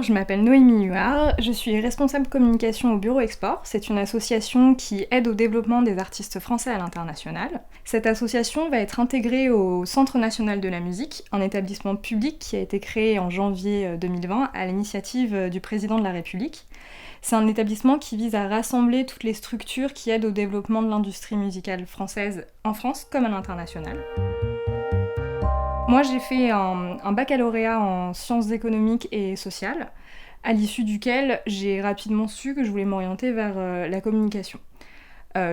je m'appelle Noémie Huard, je suis responsable communication au Bureau Export. C'est une association qui aide au développement des artistes français à l'international. Cette association va être intégrée au Centre national de la musique, un établissement public qui a été créé en janvier 2020 à l'initiative du président de la République. C'est un établissement qui vise à rassembler toutes les structures qui aident au développement de l'industrie musicale française en France comme à l'international. Moi, j'ai fait un baccalauréat en sciences économiques et sociales, à l'issue duquel j'ai rapidement su que je voulais m'orienter vers la communication.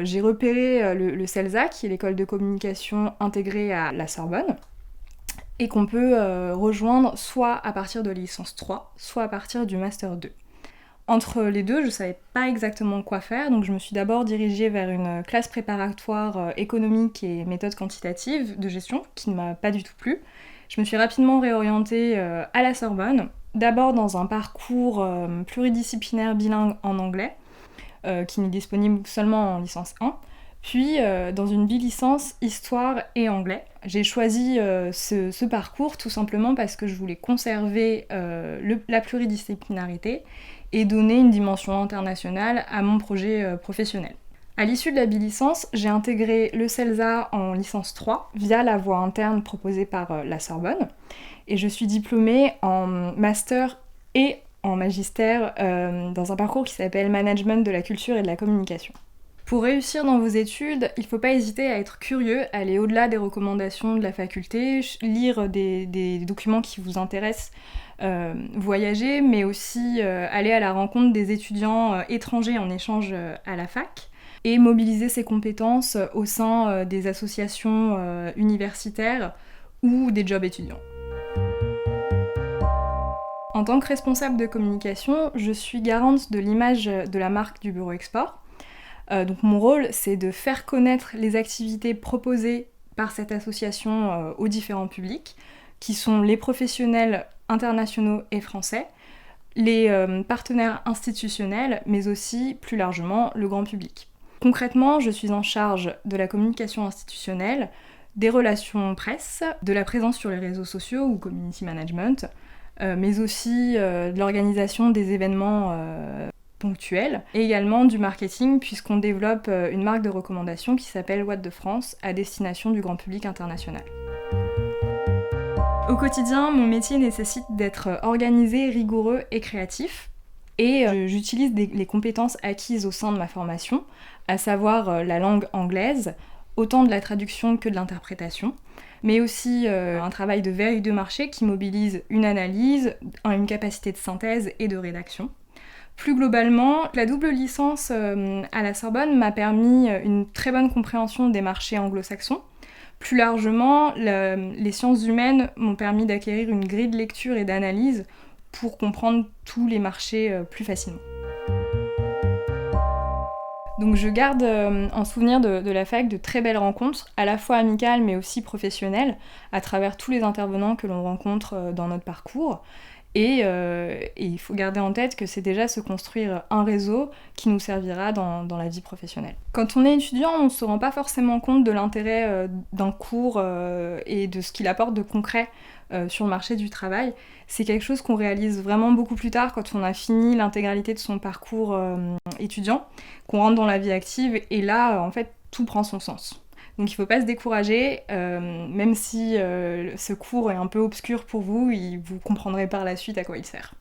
J'ai repéré le CELSA, qui est l'école de communication intégrée à la Sorbonne, et qu'on peut rejoindre soit à partir de licence 3, soit à partir du master 2. Entre les deux, je savais pas exactement quoi faire, donc je me suis d'abord dirigée vers une classe préparatoire économique et méthode quantitative de gestion, qui ne m'a pas du tout plu. Je me suis rapidement réorientée à la Sorbonne, d'abord dans un parcours pluridisciplinaire bilingue en anglais, qui n'est disponible seulement en licence 1, puis dans une bilicence histoire et anglais. J'ai choisi ce parcours tout simplement parce que je voulais conserver la pluridisciplinarité et donner une dimension internationale à mon projet professionnel. À l'issue de la bilicence, j'ai intégré le CELSA en licence 3 via la voie interne proposée par la Sorbonne, et je suis diplômée en master et en magistère dans un parcours qui s'appelle Management de la culture et de la communication. Pour réussir dans vos études, il ne faut pas hésiter à être curieux, aller au-delà des recommandations de la faculté, lire des documents qui vous intéressent, voyager, mais aussi aller à la rencontre des étudiants étrangers en échange à la fac, et mobiliser ses compétences au sein des associations universitaires ou des jobs étudiants. En tant que responsable de communication, je suis garante de l'image de la marque du Bureau Export. Donc mon rôle, c'est de faire connaître les activités proposées par cette association aux différents publics, qui sont les professionnels internationaux et français, les partenaires institutionnels, mais aussi, plus largement, le grand public. Concrètement, je suis en charge de la communication institutionnelle, des relations presse, de la présence sur les réseaux sociaux ou community management, mais aussi de l'organisation des événements ponctuels, et également du marketing, puisqu'on développe une marque de recommandation qui s'appelle What de France, à destination du grand public international. Au quotidien, mon métier nécessite d'être organisé, rigoureux et créatif, et j'utilise les compétences acquises au sein de ma formation, à savoir la langue anglaise, autant de la traduction que de l'interprétation, mais aussi un travail de veille de marché qui mobilise une analyse, une capacité de synthèse et de rédaction. Plus globalement, la double licence à la Sorbonne m'a permis une très bonne compréhension des marchés anglo-saxons. Plus largement, les sciences humaines m'ont permis d'acquérir une grille de lecture et d'analyse pour comprendre tous les marchés plus facilement. Donc je garde en souvenir de la fac de très belles rencontres, à la fois amicales mais aussi professionnelles, à travers tous les intervenants que l'on rencontre dans notre parcours. Et il faut garder en tête que c'est déjà se construire un réseau qui nous servira dans la vie professionnelle. Quand on est étudiant, on ne se rend pas forcément compte de l'intérêt d'un cours et de ce qu'il apporte de concret sur le marché du travail. C'est quelque chose qu'on réalise vraiment beaucoup plus tard quand on a fini l'intégralité de son parcours étudiant, qu'on rentre dans la vie active, et là, en fait, tout prend son sens. Donc il ne faut pas se décourager, même si ce cours est un peu obscur pour vous, vous comprendrez par la suite à quoi il sert.